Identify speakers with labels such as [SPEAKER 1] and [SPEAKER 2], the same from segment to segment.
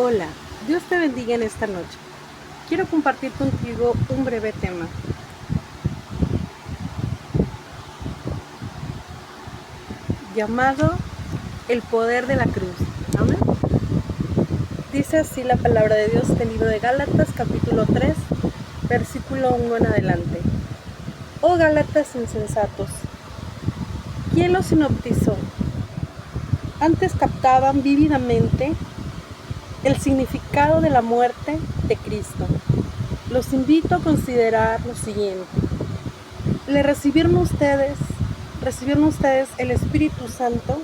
[SPEAKER 1] Hola, Dios te bendiga en esta noche. Quiero compartir contigo un breve tema llamado el poder de la cruz. Amén. Dice así la palabra de Dios del libro de Gálatas, capítulo 3, versículo 1 en adelante. Oh Gálatas insensatos, ¿quién los hipnotizó? Antes captaban vívidamente el significado de la muerte de Cristo. Los invito a considerar lo siguiente. ¿Le recibieron ustedes el Espíritu Santo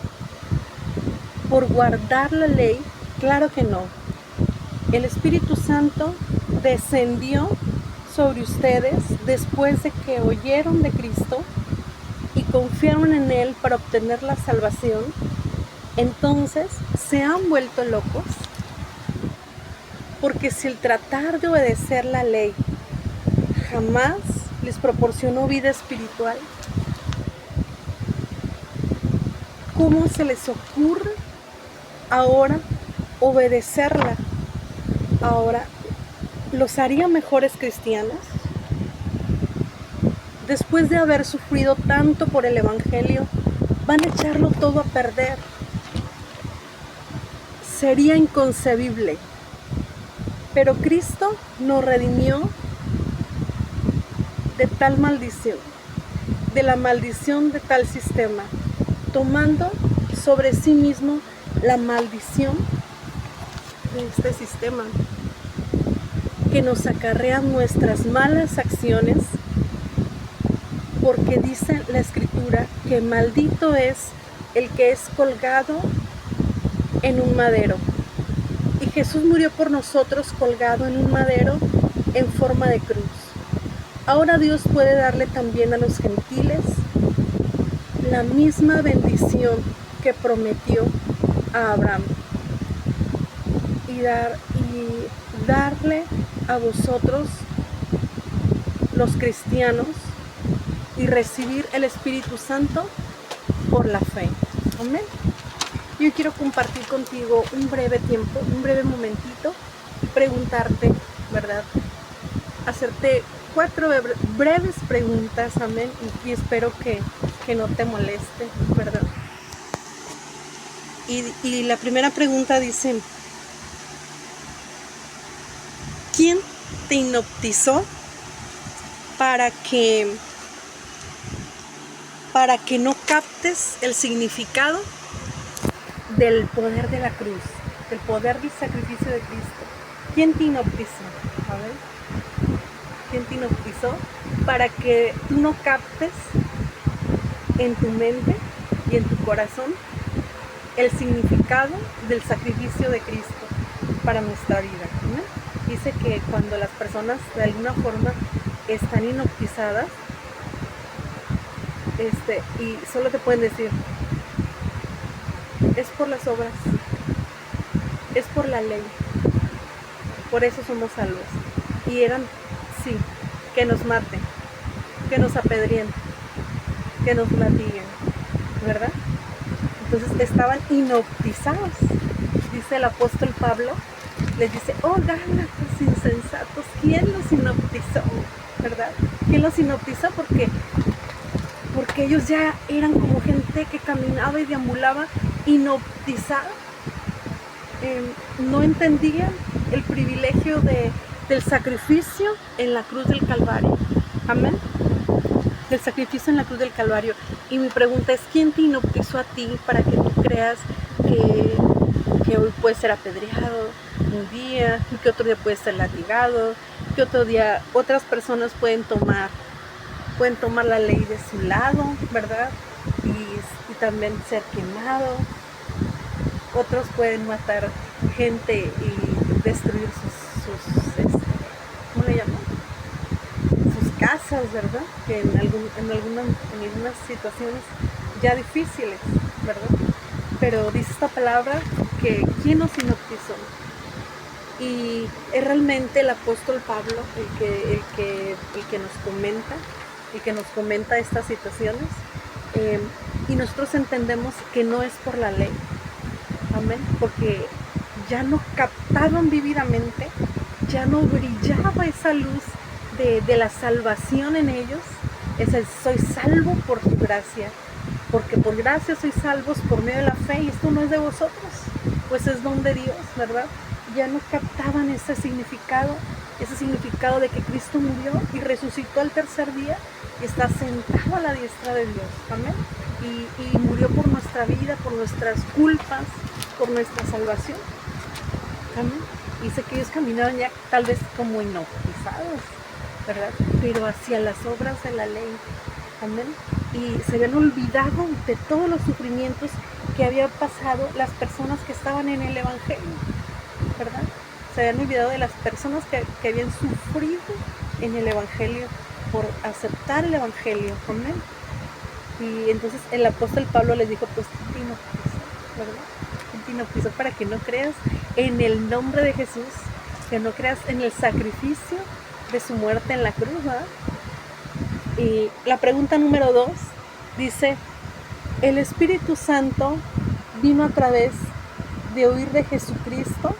[SPEAKER 1] por guardar la ley? Claro que no. El Espíritu Santo descendió sobre ustedes después de que oyeron de Cristo y confiaron en Él para obtener la salvación. Entonces, ¿se han vuelto locos? Porque si el tratar de obedecer la ley jamás les proporcionó vida espiritual, ¿cómo se les ocurre ahora obedecerla? Ahora, ¿los haría mejores cristianos? Después de haber sufrido tanto por el Evangelio, van a echarlo todo a perder. Sería inconcebible. Pero Cristo nos redimió de tal maldición, de la maldición de tal sistema, tomando sobre sí mismo la maldición de este sistema que nos acarrea nuestras malas acciones, porque dice la Escritura que maldito es el que es colgado en un madero. Y Jesús murió por nosotros colgado en un madero en forma de cruz. Ahora Dios puede darle también a los gentiles la misma bendición que prometió a Abraham y darle a vosotros, los cristianos, y recibir el Espíritu Santo por la fe. Amén. Yo quiero compartir contigo un breve tiempo, un breve momentito y preguntarte, ¿verdad? Hacerte 4 breves preguntas, amén, y espero que no te moleste, ¿verdad? Y la primera pregunta dice, ¿quién te hipnotizó para que no captes el significado del poder de la cruz, del poder del sacrificio de Cristo? ¿Quién te hipnotizó? A ver, ¿quién te hipnotizó para que tú no captes en tu mente y en tu corazón el significado del sacrificio de Cristo para nuestra vida? ¿No? Dice que cuando las personas de alguna forma están hipnotizadas, y solo te pueden decir, es por las obras, es por la ley, por eso somos salvos. Y eran, sí, que nos maten, que nos apedrien, que nos latiguen, ¿verdad? Entonces estaban hipnotizados. Dice el apóstol Pablo, les dice, oh Gálatas insensatos, ¿quién los hipnotizó? ¿Verdad? ¿Quién los hipnotizó? Porque ellos ya eran como gente que caminaba y deambulaba hipnotizada. No entendían el privilegio del sacrificio en la cruz del Calvario. Amén. Del sacrificio en la cruz del Calvario. Y mi pregunta es, ¿quién te hipnotizó a ti para que tú creas que hoy puedes ser apedreado un día, y que otro día puedes ser latigado, que otro día otras personas pueden tomar la ley de su lado, ¿verdad? Y también ser quemado. Otros pueden matar gente y destruir sus ¿cómo le llaman? Sus casas, ¿verdad? Que en algunas situaciones ya difíciles, ¿verdad? Pero dice esta palabra que ¿quién nos hipnotizó? Y es realmente el apóstol Pablo el que nos comenta estas situaciones, y nosotros entendemos que no es por la ley, amén, porque ya no captaban vívidamente, ya no brillaba esa luz de la salvación en ellos. Soy salvo por tu gracia, porque por gracia sois salvos por medio de la fe, y esto no es de vosotros, pues es don de Dios, ¿verdad? Ya no captaban ese significado de que Cristo murió y resucitó al tercer día y está sentado a la diestra de Dios, amén, y murió por nuestra vida, por nuestras culpas, por nuestra salvación, amén. Dice que ellos caminaban ya tal vez como hipnotizados, ¿verdad? Pero hacia las obras de la ley, amén. Y se habían olvidado de todos los sufrimientos que habían pasado las personas que estaban en el Evangelio, ¿verdad? Se habían olvidado de las personas que habían sufrido en el Evangelio por aceptar el Evangelio, amén. Y entonces el apóstol Pablo les dijo, pues ¿quién te bautizó, verdad? ¿Quién te bautizó para que no creas en el nombre de Jesús, que no creas en el sacrificio de su muerte en la cruz, ¿verdad? Y la pregunta número 2 dice, ¿el Espíritu Santo vino a través de oír de Jesucristo?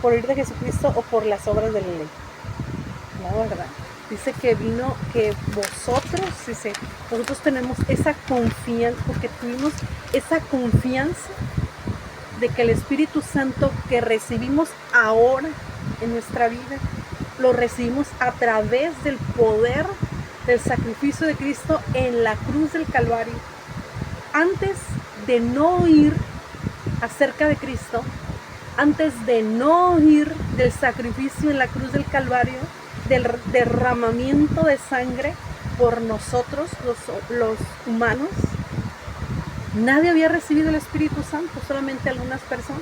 [SPEAKER 1] ¿Por oír de Jesucristo o por las obras de la ley? No, ¿verdad? Dice que vino, que nosotros tenemos esa confianza, porque tuvimos esa confianza de que el Espíritu Santo que recibimos ahora en nuestra vida, lo recibimos a través del poder del sacrificio de Cristo en la cruz del Calvario. Antes de no oír acerca de Cristo, antes de no oír del sacrificio en la cruz del Calvario, del derramamiento de sangre por nosotros, los humanos, nadie había recibido el Espíritu Santo, solamente algunas personas.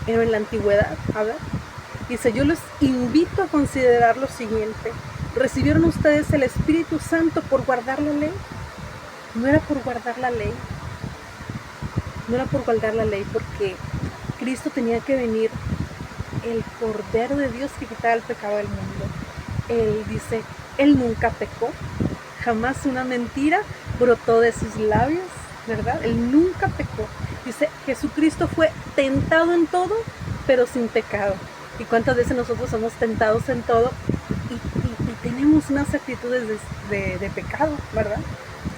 [SPEAKER 1] Pero en la antigüedad, a ver, dice, yo les invito a considerar lo siguiente. ¿Recibieron ustedes el Espíritu Santo por guardar la ley? No era por guardar la ley. No era por guardar la ley, porque Cristo tenía que venir, el Cordero de Dios que quitaba el pecado del mundo. Él dice, Él nunca pecó, jamás una mentira brotó de sus labios, ¿verdad? Él nunca pecó. Dice, Jesucristo fue tentado en todo, pero sin pecado. ¿Y cuántas veces nosotros somos tentados en todo y tenemos unas actitudes de pecado, ¿verdad?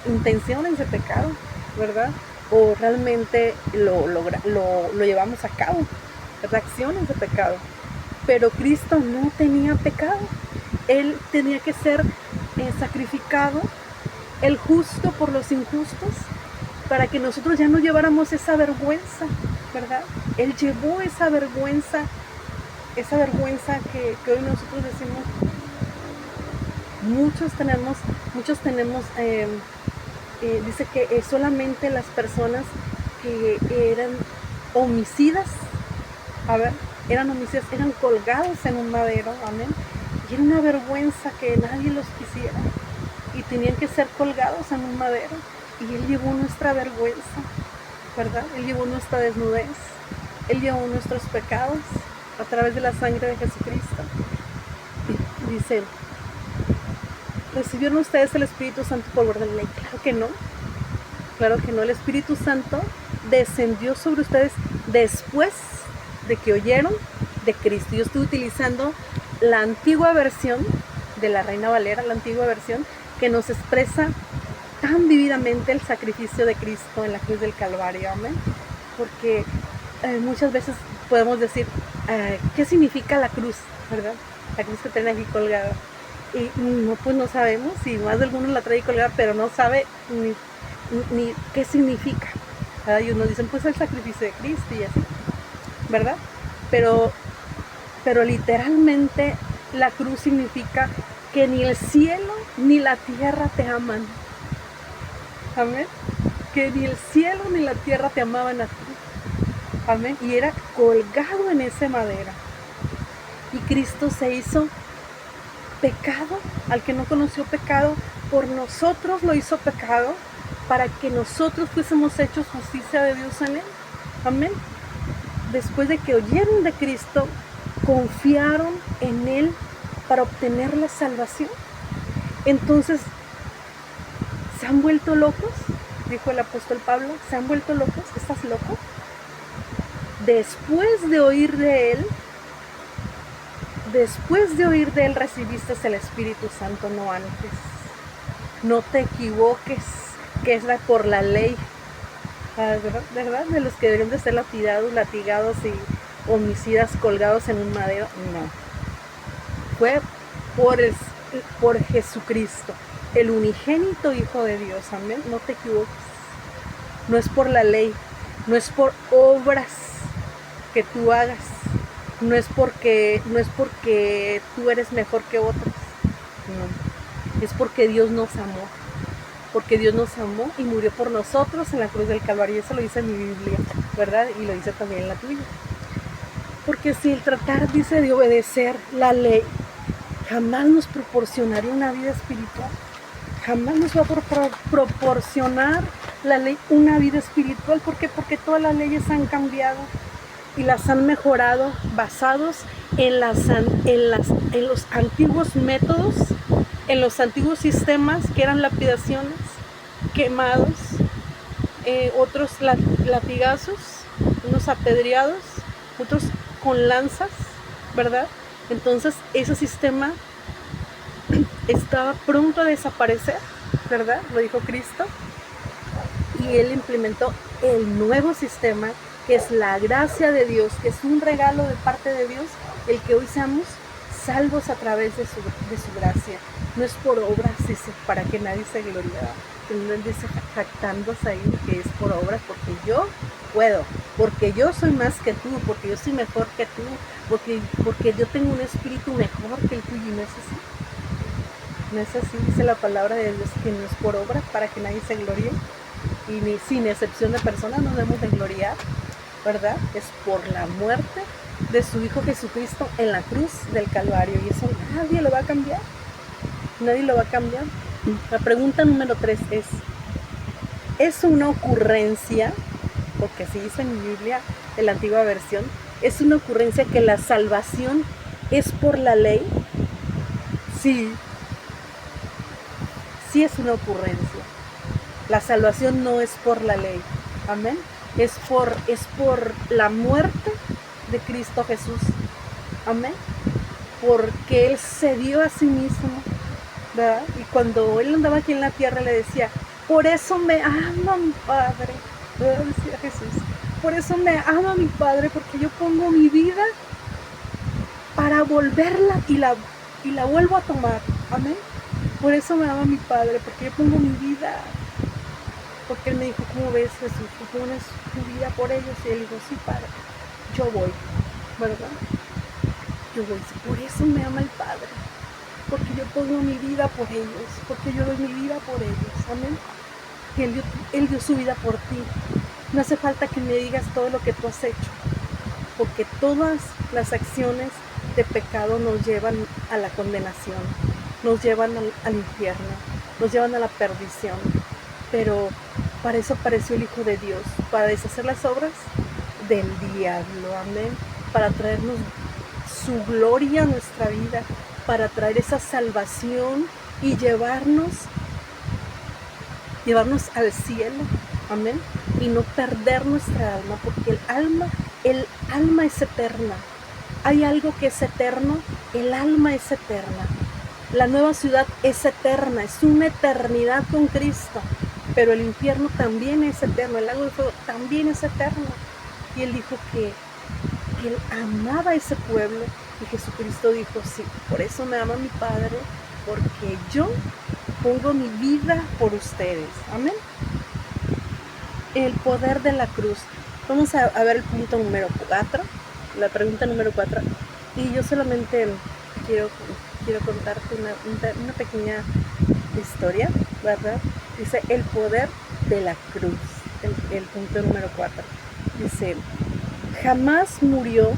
[SPEAKER 1] Intenciones de pecado, ¿verdad? O realmente lo llevamos a cabo, reacciones de pecado. Pero Cristo no tenía pecado. Él tenía que ser sacrificado, el justo por los injustos, para que nosotros ya no lleváramos esa vergüenza, ¿verdad? Él llevó esa vergüenza que hoy nosotros decimos, muchos tenemos, dice que solamente las personas que eran homicidas, eran colgados en un madero, amén. Y era una vergüenza que nadie los quisiera. Y tenían que ser colgados en un madero. Y Él llevó nuestra vergüenza, ¿verdad? Él llevó nuestra desnudez. Él llevó nuestros pecados a través de la sangre de Jesucristo. Y dice, ¿recibieron ustedes el Espíritu Santo por guardar la ley? Claro que no. Claro que no. El Espíritu Santo descendió sobre ustedes después de que oyeron de Cristo. Yo estoy utilizando la antigua versión de la Reina Valera, la antigua versión que nos expresa tan vividamente el sacrificio de Cristo en la cruz del Calvario, amén. Porque muchas veces podemos decir, ¿qué significa la cruz, verdad? La cruz que tienen aquí colgada. Y no, pues no sabemos, y más de algunos la trae colgada, pero no sabe ni qué significa, ¿verdad? Y unos dicen, pues el sacrificio de Cristo y así, ¿verdad? Pero literalmente la cruz significa que ni el cielo ni la tierra te aman. Amén. Que ni el cielo ni la tierra te amaban a ti. Amén. Y era colgado en ese madera. Y Cristo se hizo pecado, al que no conoció pecado, por nosotros lo hizo pecado, para que nosotros fuésemos hechos justicia de Dios en Él. Amén. Después de que oyeron de Cristo, confiaron en Él para obtener la salvación. Entonces, ¿se han vuelto locos? Dijo el apóstol Pablo, ¿se han vuelto locos? ¿Estás loco? después de oír de Él recibiste el Espíritu Santo, no antes. No te equivoques, que es por la ley, ¿verdad? De los que deberían de ser latigados y homicidas colgados en un madero. No. Fue por Jesucristo, el unigénito Hijo de Dios. Amén. No te equivoques. No es por la ley, no es por obras que tú hagas, no es porque tú eres mejor que otros. No. Es porque Dios nos amó. Porque Dios nos amó y murió por nosotros en la cruz del Calvario. Eso lo dice en mi Biblia, ¿verdad? Y lo dice también en la tuya. Porque si el tratar, dice, de obedecer la ley, jamás nos proporcionaría una vida espiritual. Jamás nos va a proporcionar la ley una vida espiritual. ¿Por qué? Porque todas las leyes han cambiado y las han mejorado basados en los antiguos métodos, en los antiguos sistemas que eran lapidaciones, quemados, otros latigazos, unos apedreados, otros con lanzas, ¿verdad? Entonces ese sistema estaba pronto a desaparecer, ¿verdad? Lo dijo Cristo. Y Él implementó el nuevo sistema, que es la gracia de Dios, que es un regalo de parte de Dios, el que hoy seamos salvos a través de su gracia. No es por obras, dice, para que nadie se glorie. Que no dice jactándose ahí que es por obras, porque yo puedo, porque yo soy más que tú, porque yo soy mejor que tú, porque yo tengo un espíritu mejor que el tuyo. Y no es así. No es así, dice la palabra de Dios, que no es por obras para que nadie se gloríe. Y ni sin excepción de personas nos debemos de gloriar, ¿verdad? Es por la muerte de su Hijo Jesucristo en la cruz del Calvario. Y eso nadie lo va a cambiar. Nadie lo va a cambiar. La pregunta número 3 ¿es una ocurrencia? Porque así dice en mi Biblia, en la antigua versión, ¿es una ocurrencia que la salvación es por la ley? Sí. Sí es una ocurrencia. La salvación no es por la ley. Amén. Es por la muerte de Cristo Jesús. Amén. Porque Él se dio a sí mismo, ¿verdad? Y cuando Él andaba aquí en la tierra le decía, por eso me ama mi Padre, ¿verdad? Decía Jesús, por eso me ama mi Padre, porque yo pongo mi vida para volverla y la vuelvo a tomar. Amén. Por eso me ama mi Padre, porque yo pongo mi vida. Porque Él me dijo, ¿cómo ves, Jesús? ¿Tú pones tu vida por ellos? Y Él dijo, sí, Padre, yo voy, ¿verdad? Yo voy. Por eso me ama el Padre, porque yo pongo mi vida por ellos, porque yo doy mi vida por ellos. Amén. Y Él dio su vida por ti. No hace falta que me digas todo lo que tú has hecho, porque todas las acciones de pecado nos llevan a la condenación, nos llevan al infierno, nos llevan a la perdición. Pero para eso apareció el Hijo de Dios, para deshacer las obras del diablo. Amén. Para traernos su gloria a nuestra vida, para traer esa salvación y llevarnos al cielo. Amén. Y no perder nuestra alma, porque el alma es eterna. Hay algo que es eterno, el alma es eterna. La nueva ciudad es eterna, es una eternidad con Cristo. Pero el infierno también es eterno, el lago de fuego también es eterno. Y Él dijo que Él amaba a ese pueblo. Y Jesucristo dijo, sí, por eso me ama mi Padre, porque yo pongo mi vida por ustedes. Amén. El poder de la cruz. Vamos a ver el punto número 4, la pregunta número 4. Y yo solamente quiero contarte una pequeña historia, ¿verdad? Dice, el poder de la cruz, el punto número 4. Dice, jamás murió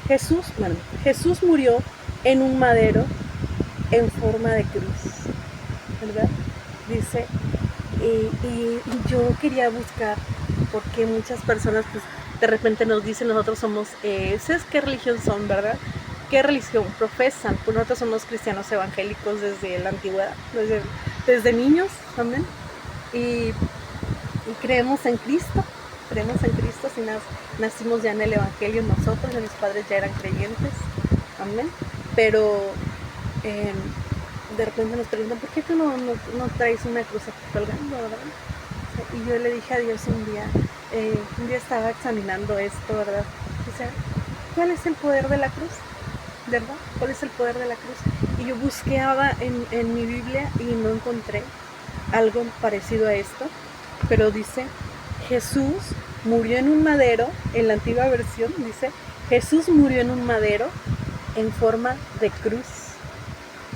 [SPEAKER 1] Jesús murió en un madero en forma de cruz, ¿verdad? Dice, y yo quería buscar, porque muchas personas pues de repente nos dicen, nosotros somos, ¿sabes qué religión son, verdad? ¿Qué religión profesan? Pues nosotros somos cristianos evangélicos desde la antigüedad, desde niños, amén. Y creemos en Cristo, creemos en Cristo, si nacimos ya en el Evangelio nosotros, y mis padres ya eran creyentes, amén, pero de repente nos preguntan, ¿por qué tú no traes una cruz aquí colgando, verdad? Y yo le dije a Dios un día estaba examinando esto, ¿verdad? O sea, ¿cuál es el poder de la cruz? ¿Verdad? ¿Cuál es el poder de la cruz? Y yo buscaba en mi Biblia y no encontré algo parecido a esto, pero dice, Jesús murió en un madero, en la antigua versión dice, Jesús murió en un madero en forma de cruz.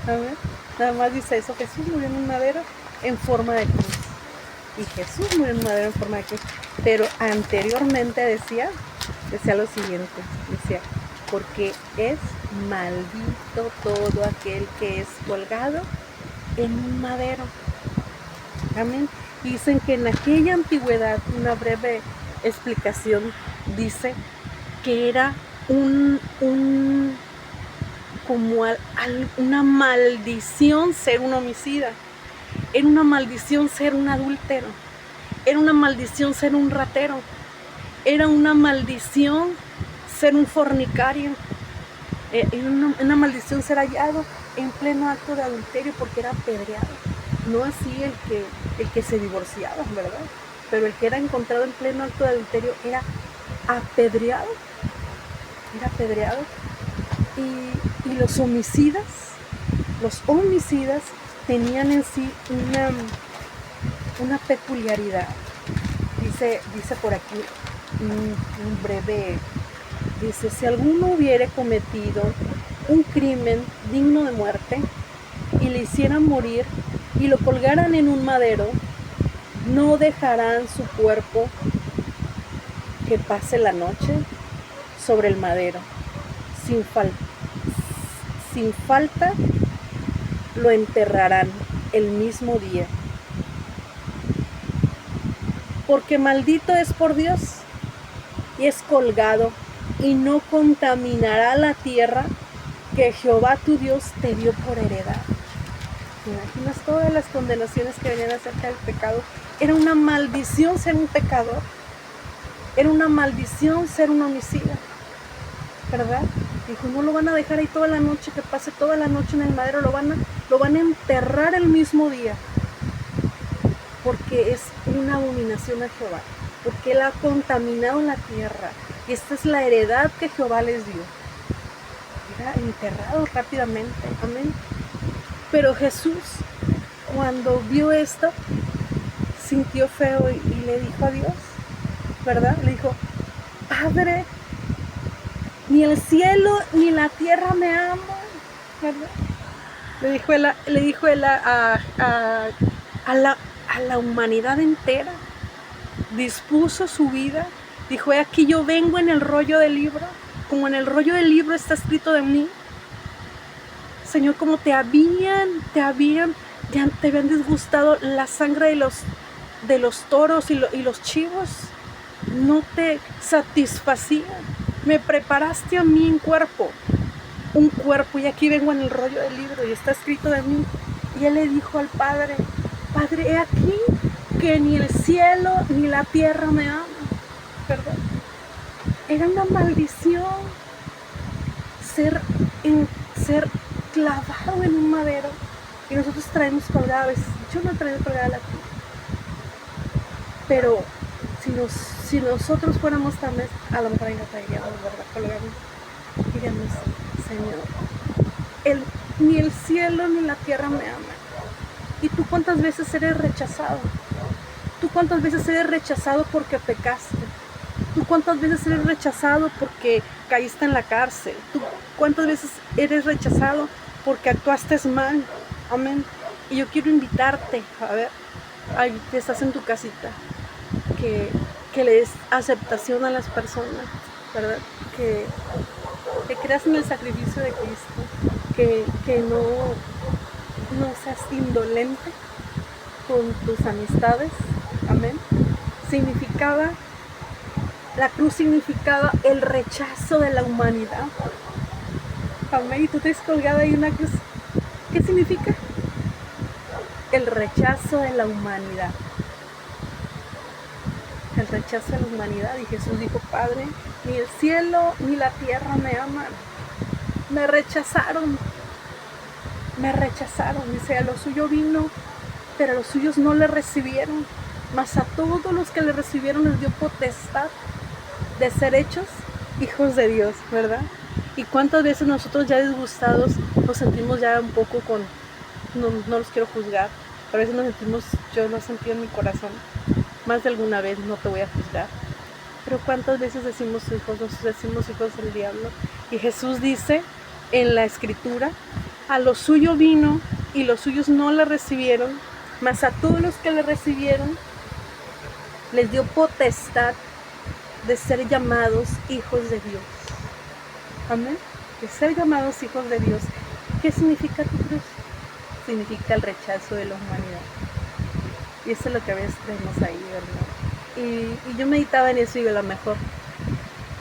[SPEAKER 1] A ver, nada más dice eso, Jesús murió en un madero en forma de cruz. Y Jesús murió en un madero en forma de cruz. Pero anteriormente decía lo siguiente, decía, porque es maldito todo aquel que es colgado en un madero. Amén. Dicen que en aquella antigüedad, una breve explicación dice que era como una maldición ser un homicida, era una maldición ser un adúltero, era una maldición ser un ratero, era una maldición ser un fornicario, era una maldición ser hallado en pleno acto de adulterio porque era apedreado. No así el que se divorciaba, ¿verdad? Pero el que era encontrado en pleno acto de adulterio era apedreado. Era apedreado. Y los homicidas tenían en sí una peculiaridad. Dice por aquí un breve, dice, si alguno hubiere cometido un crimen digno de muerte y le hicieran morir y lo colgaran en un madero, no dejarán su cuerpo que pase la noche sobre el madero. Sin falta lo enterrarán el mismo día. Porque maldito es por Dios y es colgado y no contaminará la tierra que Jehová tu Dios te dio por heredad. ¿Te imaginas todas las condenaciones que venían acerca del pecado? Era una maldición ser un pecador. Era una maldición ser un homicida, ¿verdad? Dijo, no lo van a dejar ahí toda la noche, que pase toda la noche en el madero, lo van a enterrar el mismo día, porque es una abominación a Jehová, porque él ha contaminado la tierra, y esta es la heredad que Jehová les dio. Era enterrado rápidamente, amén. Pero Jesús, cuando vio esto, sintió feo y le dijo a Dios, ¿verdad? Le dijo, Padre, ni el cielo ni la tierra me aman, ¿verdad? Le dijo él a la humanidad entera, dispuso su vida, dijo, aquí yo vengo en el rollo del libro, como en el rollo del libro está escrito de mí. Señor, como te habían disgustado la sangre de los toros y los chivos, no te satisfacía. Me preparaste a mí un cuerpo, y aquí vengo en el rollo del libro y está escrito de mí. Y él le dijo al Padre, Padre, he aquí que ni el cielo ni la tierra me aman, ¿verdad? Era una maldición ser clavado en un madero, y nosotros traemos colgada a veces. Yo no he traído colgada la cruz, pero si nosotros fuéramos tan, a lo mejor ahí no traeríamos, ¿verdad? Colgamos, diríamos, Señor, ni el cielo ni la tierra me aman. ¿Y tú cuántas veces eres rechazado? ¿Tú cuántas veces eres rechazado porque pecaste? ¿Tú cuántas veces eres rechazado porque caíste en la cárcel? ¿Tú cuántas veces eres rechazado porque actuaste mal? Amén. Y yo quiero invitarte, a ver, ahí que estás en tu casita, que le des aceptación a las personas, ¿verdad? Que creas en el sacrificio de Cristo, que no seas indolente con tus amistades. Amén. La cruz significaba el rechazo de la humanidad. Amén. Y tú te has colgado ahí una cruz. ¿Qué significa? El rechazo de la humanidad. El rechazo de la humanidad. Y Jesús dijo, Padre, ni el cielo ni la tierra me aman. Me rechazaron. Dice, a lo suyo vino, pero a los suyos no le recibieron. Mas a todos los que le recibieron les dio potestad de ser hechos hijos de Dios, ¿verdad? Y cuántas veces nosotros ya disgustados nos sentimos ya un poco con, no los quiero juzgar, pero a veces nos sentimos, yo lo he sentido en mi corazón, más de alguna vez, no te voy a juzgar, pero cuántas veces nos decimos hijos del diablo. Y Jesús dice en la escritura, a lo suyo vino y los suyos no le recibieron, mas a todos los que le recibieron les dio potestad de ser llamados hijos de Dios. Amén. De ser llamados hijos de Dios. ¿Qué significa tu cruz? Significa el rechazo de la humanidad. Y eso es lo que a veces tenemos ahí, ¿verdad? Y yo meditaba en eso y a lo mejor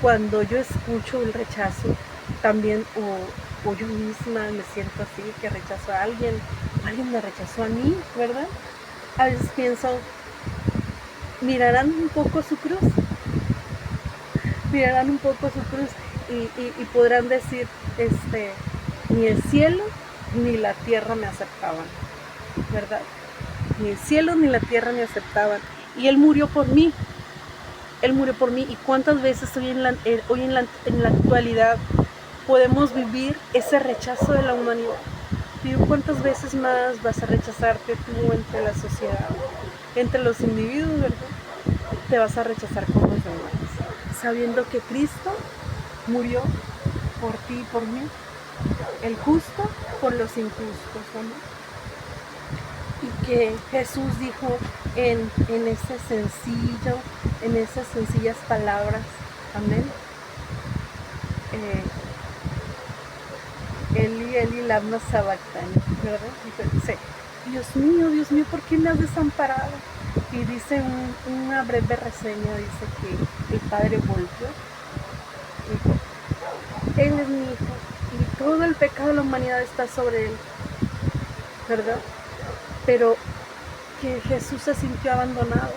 [SPEAKER 1] cuando yo escucho el rechazo, también o yo misma me siento así, que rechazo a alguien, o alguien me rechazó a mí, ¿verdad? A veces pienso, ¿mirarán un poco su cruz? Mirarán un poco su cruz y podrán decir, ni el cielo ni la tierra me aceptaban, ¿verdad? Ni el cielo ni la tierra me aceptaban. Y Él murió por mí. Él murió por mí. Y cuántas veces hoy en la actualidad podemos vivir ese rechazo de la humanidad. ¿Y cuántas veces más vas a rechazarte tú entre la sociedad, entre los individuos, verdad? Te vas a rechazar con los demás, sabiendo que Cristo murió por ti y por mí, el justo por los injustos, ¿no? Y que Jesús dijo en esas sencillas palabras, amén. Eli, Eli, lama sabactani, ¿verdad? Dice, Dios mío, ¿por qué me has desamparado? Y dice una breve reseña, dice que el Padre volvió, dijo, Él es mi hijo y todo el pecado de la humanidad está sobre Él, ¿verdad? Pero que Jesús se sintió abandonado.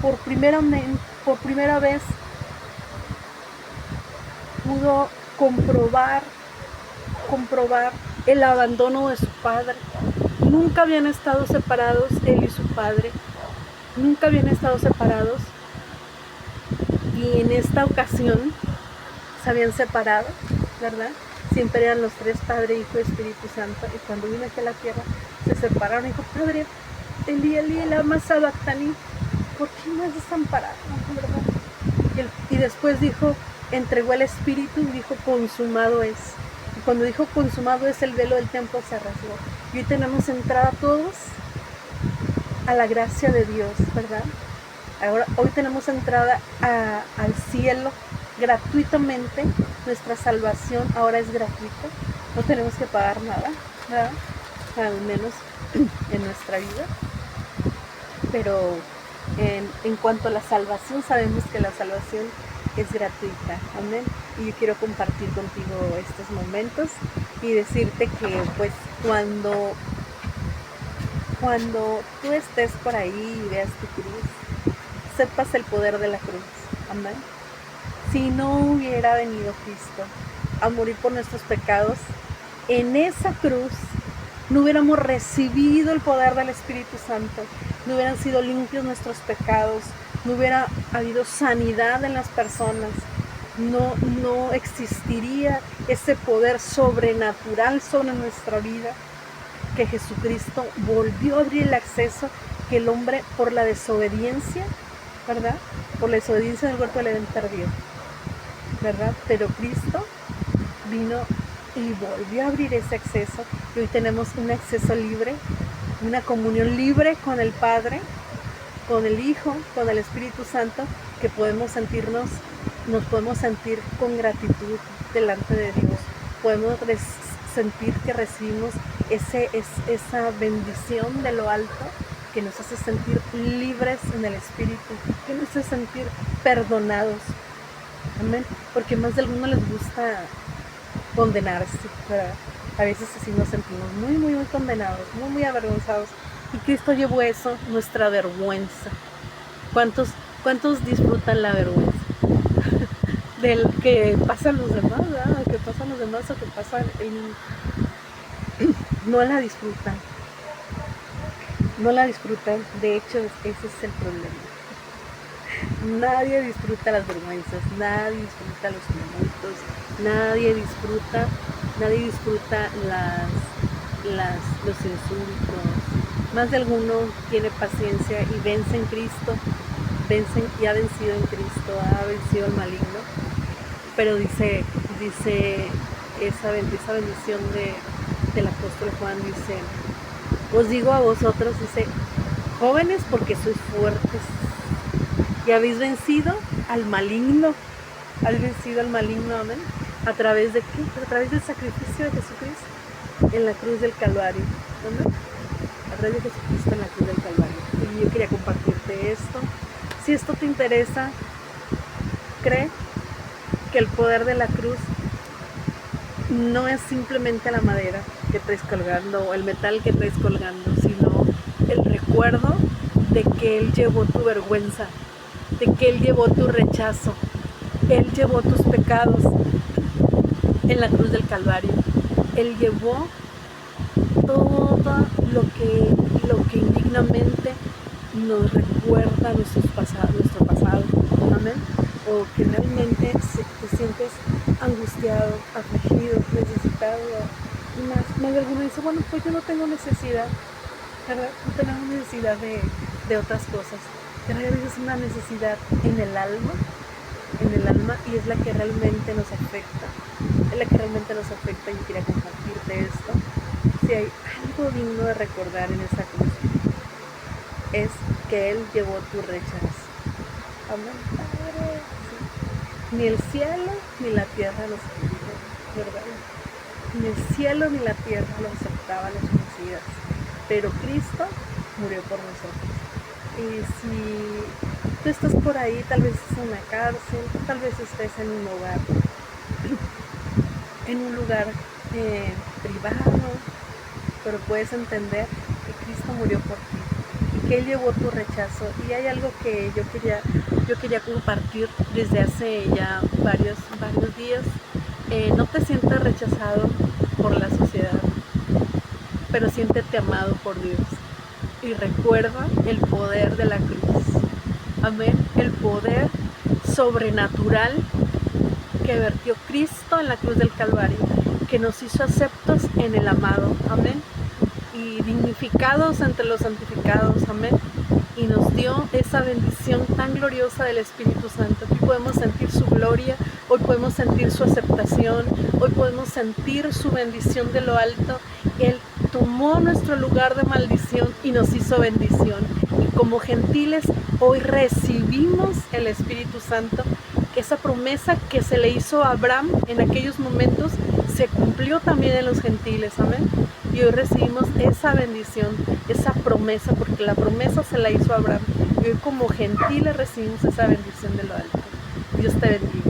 [SPEAKER 1] Por primera vez pudo comprobar el abandono de su Padre. Nunca habían estado separados Él y su Padre. Nunca habían estado separados. Y en esta ocasión se habían separado, ¿verdad? Siempre eran los tres, Padre, Hijo y Espíritu Santo. Y cuando vino aquí a la tierra, se separaron. Y dijo, Padre, Eli, Eli, lama sabactani, ¿por qué me has desamparado? ¿Verdad? Y después dijo, entregó el Espíritu y dijo, consumado es. Y cuando dijo consumado es, el velo del templo se rasgó. Y hoy tenemos entrada todos a la gracia de Dios, ¿verdad? Hoy tenemos entrada al cielo gratuitamente. Nuestra salvación ahora es gratuita. No tenemos que pagar nada, ¿verdad? Al menos en nuestra vida. Pero en cuanto a la salvación, sabemos que la salvación es gratuita, amén. Y yo quiero compartir contigo estos momentos y decirte que pues cuando tú estés por ahí y veas tu cruz, sepas el poder de la cruz, amén. Si no hubiera venido Cristo a morir por nuestros pecados, en esa cruz no hubiéramos recibido el poder del Espíritu Santo, no hubieran sido limpios nuestros pecados, no hubiera habido sanidad en las personas, no existiría ese poder sobrenatural sobre nuestra vida, que Jesucristo volvió a abrir el acceso que el hombre por la desobediencia, ¿verdad? Por la desobediencia del huerto del Edén perdió, ¿verdad? Pero Cristo vino y volvió a abrir ese acceso y hoy tenemos un acceso libre, una comunión libre con el Padre, con el Hijo, con el Espíritu Santo, que nos podemos sentir con gratitud delante de Dios, podemos sentir que recibimos esa bendición de lo alto que nos hace sentir libres en el Espíritu, que nos hace sentir perdonados, amén, porque más de alguno les gusta condenarse, ¿verdad? A veces así nos sentimos muy condenados, muy avergonzados, y Cristo llevó eso, nuestra vergüenza. ¿Cuántos ¿Cuántos disfrutan la vergüenza? Del que pasan los demás, ¿verdad? Que pasan los demás o que pasan no la disfrutan. No la disfrutan. De hecho, ese es el problema. Nadie disfruta las vergüenzas, nadie disfruta los momentos, nadie disfruta los insultos. Más de alguno tiene paciencia y vence en Cristo, y ha vencido en Cristo, ha vencido al maligno. Pero dice esa bendición del apóstol Juan, dice: os digo a vosotros, dice, jóvenes, porque sois fuertes y habéis vencido al maligno. Habéis vencido al maligno, amén. ¿A través de qué? A través del sacrificio de Jesucristo en la cruz del Calvario, amén. A través de Jesucristo en la cruz del Calvario. Y yo quería compartirte esto. Si esto te interesa, cree que el poder de la cruz no es simplemente la madera que traes colgando o el metal que traes colgando, sino el recuerdo de que Él llevó tu vergüenza, de que Él llevó tu rechazo, Él llevó tus pecados en la cruz del Calvario. Él llevó todo lo que indignamente nos recuerda nuestro pasado, amén. O que realmente te sientes angustiado, afligido, necesitado. Y más de alguno dice: bueno, pues yo no tengo necesidad, ¿verdad? No tenemos necesidad de otras cosas. Pero hay veces una necesidad en el alma, y es la que realmente nos afecta. Y quería compartirte esto. Si hay algo digno de recordar en esa cruz, es que Él llevó tu rechazo. Amén. Sí. Ni el cielo ni la tierra los aceptaban, ¿verdad? Ni el cielo ni la tierra los aceptaban, los Mesías. Pero Cristo murió por nosotros. Y si tú estás por ahí, tal vez en una cárcel, tal vez estés en un lugar privado, pero puedes entender que Cristo murió por ti y que Él llevó tu rechazo. Y hay algo que yo quería compartir desde hace ya varios días. No te sientas rechazado por la sociedad, pero siéntete amado por Dios. Y recuerda el poder de la cruz. Amén. El poder sobrenatural que vertió Cristo en la cruz del Calvario, que nos hizo aceptos en el amado. Amén. Y dignificados entre los santificados. Amén. Y nos dio esa bendición tan gloriosa del Espíritu Santo. Hoy podemos sentir su gloria, hoy podemos sentir su aceptación, hoy podemos sentir su bendición de lo alto. Él tomó nuestro lugar de maldición y nos hizo bendición. Y como gentiles hoy recibimos el Espíritu Santo, que esa promesa que se le hizo a Abraham en aquellos momentos se cumplió también en los gentiles, amén. Y hoy recibimos esa bendición, esa promesa, porque la promesa se la hizo a Abraham. Y hoy como gentiles recibimos esa bendición de lo alto. Dios te bendiga.